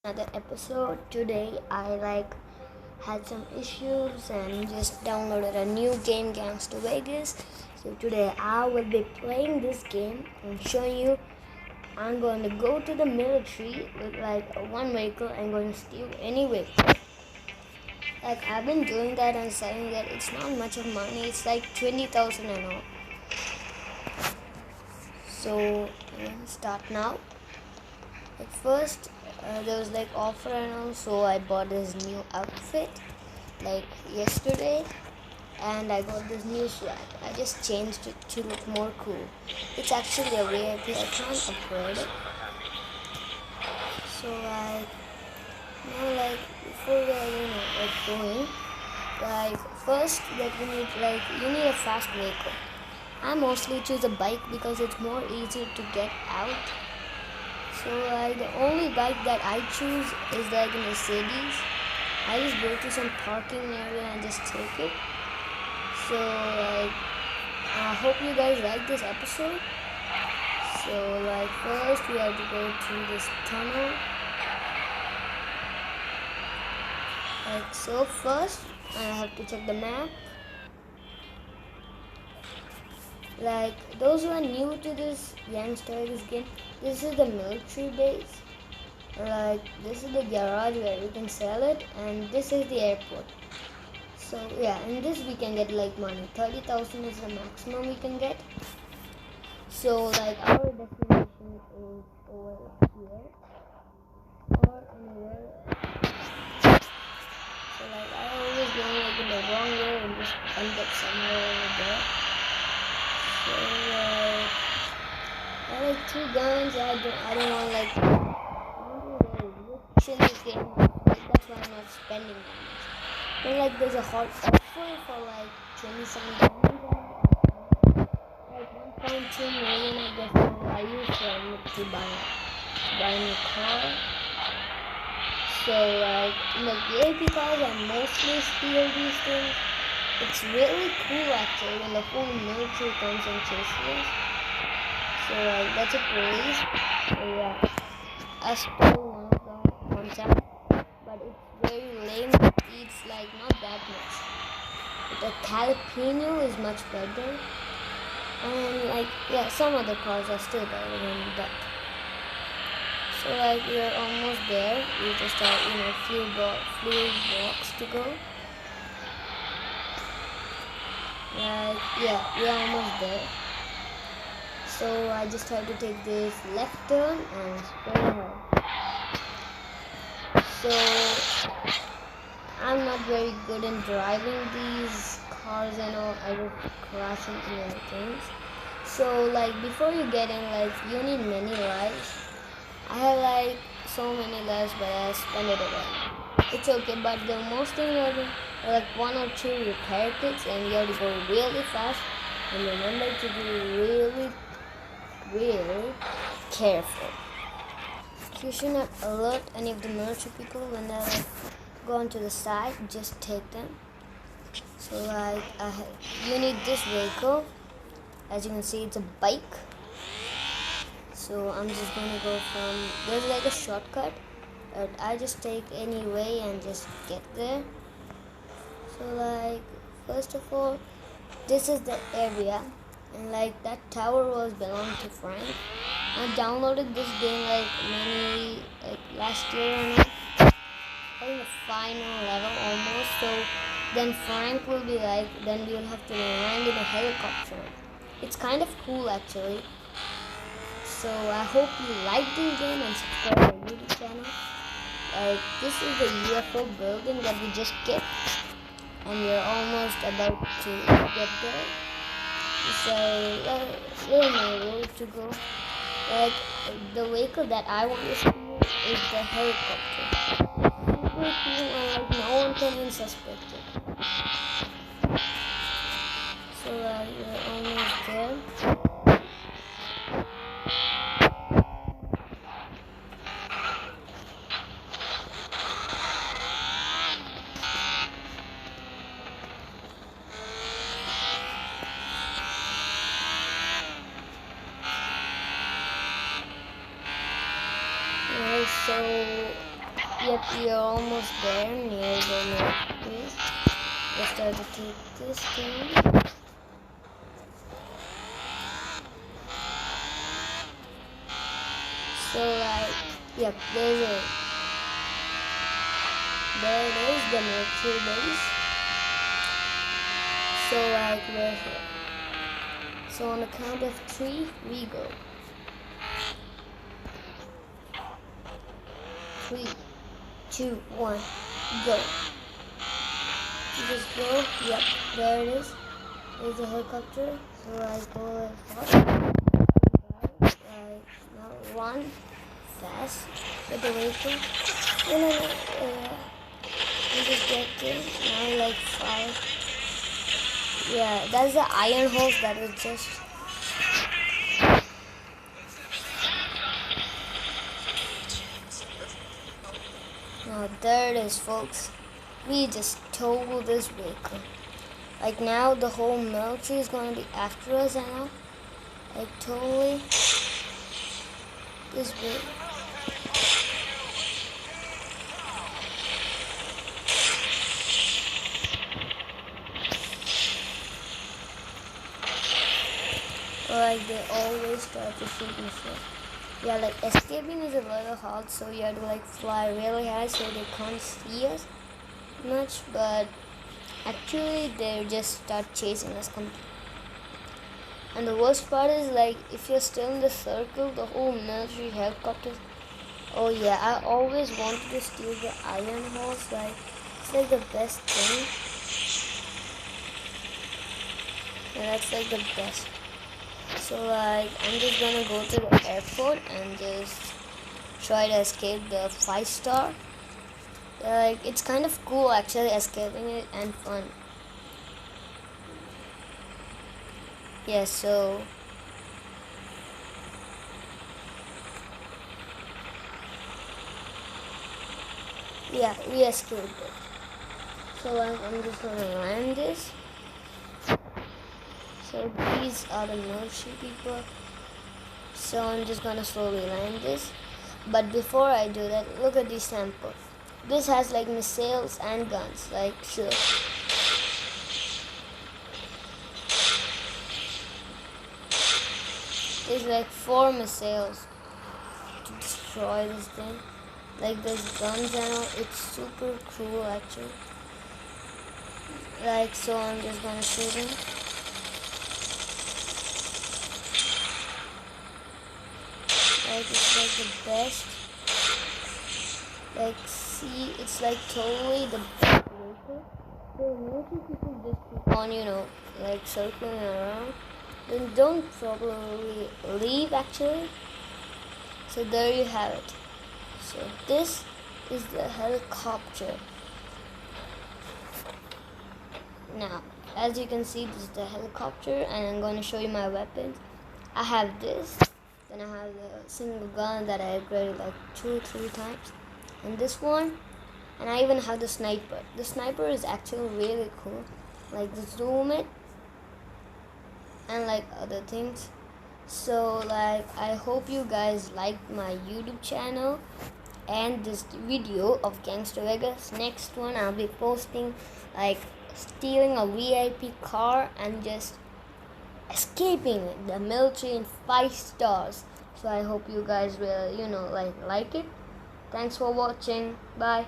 another episode. Today I had some issues and just downloaded a new game, Gangsta Vegas. So today I will be playing this game and showing you. I'm going to go to the military with one vehicle. I'm going to steal any vehicle. I've been doing that and saying that it's not much of money. It's like 20,000 and all. So I'm going to start now. At first, there was offer and all, so I bought this new outfit yesterday, and I got this new swag. I just changed it to look more cool. It's actually a VIP. I can't upgrade it. So before we going, first you need a fast vehicle. I mostly choose a bike because it's more easy to get out. So the only bike that I choose is a Mercedes. I just go to some parking area and just take it. So I hope you guys like this episode. So first we have to go through this tunnel. So first I have to check the map. Those who are new to this Youngsters game, this is the military base. This is the garage where we can sell it, and this is the airport. So yeah, in this we can get money. 30,000 is the maximum we can get. So our destination is over here or anywhere. So I always go in the wrong way and just end up somewhere over there. So I like two guns. I don't want I want to be rich in this game. That's why I'm not spending that much. Then there's a hot offer for 27 diamonds. 1.2 million I guess I use to buy a new car. So in the VIP cars I mostly steal these things. It's really cool actually when the whole military comes and chases us. So that's a police. So yeah, I stole one of them one time, but it's very lame. It's not that much. The Calipino is much better, and some other cars are still better than that. So we are almost there. We just have few blocks to go. Yeah, we are almost there. So I just have to take this left turn and straight ahead. So I'm not very good in driving these cars and all. I just crash into many things. So before you get in, you need many lives. I have so many lives, but I spend it away. It's okay, but the most thing you have to one or two repair kits, and you have to go really fast. And remember to be really careful. You should not alert any of the military people when they're going to the side. Just take them. So you need this vehicle. As you can see, it's a bike. So I'm just gonna go from there's a shortcut, but I just take any way and just get there. So first of all, this is the area, and that tower was belonged to Frank. I downloaded this game last year and in the final level almost. So then Frank will be then we will have to land in a helicopter. It's kind of cool actually. So I hope you like this game and subscribe to our YouTube channel. This is the UFO building that we just get, and we're almost about to get there. So there's no road to go. The vehicle that I want to steal is the helicopter. It's super cool and no one can even suspect it. So we're almost there. So Yep, we are almost there near the military. Let's start to take this down. So like, yep, there it is, the military base. So like, we're here. So on the count of 3, we go. 3, 2, 1, go. You just go. Yep, there it is. There's a helicopter. So I go like that. Like now run fast with the vehicle. You just get there. Now like 5. Yeah, that's the iron hose that was just. Now there it is, folks. We just totaled this vehicle. Like now the whole military is gonna be after us now. Like totally. This vehicle. Like they always try to shoot me shit. Yeah, like escaping is a little hard, so you have to like fly really high so they can't see us much, but actually they just start chasing us completely. And the worst part is like if you're still in the circle, the whole military helicopters. Oh yeah, I always wanted to steal the iron horse, like it's like the best thing. Yeah, that's like the best. So like I'm just gonna go to the airport and just try to escape the 5-star. Like it's kind of cool actually escaping it and fun. Yeah, so yeah, we escaped it. So like I'm just gonna land this. So these are the military people. So I'm just gonna slowly land this. But before I do that, look at this sample. This has like missiles and guns, like sure. There's like 4 missiles to destroy this thing. Like there's guns and all. It's super cool actually. Like so I'm just gonna shoot him. Like it's like the best. Like see, it's like totally the best vehicle. So most people just keep on, like circling around. Then don't probably leave actually. So there you have it. So this is the helicopter. Now, as you can see, this is the helicopter, and I'm going to show you my weapons. I have this. Then I have the single gun that I upgraded like 2 or 3 times. And this one. And I even have the sniper. The sniper is actually really cool. Like the zoom it. And like other things. So like I hope you guys liked my YouTube channel. And this video of Gangster Vegas. Next one I'll be posting like stealing a VIP car and just escaping the military in 5 stars. So I hope you guys will, like it. Thanks for watching. Bye.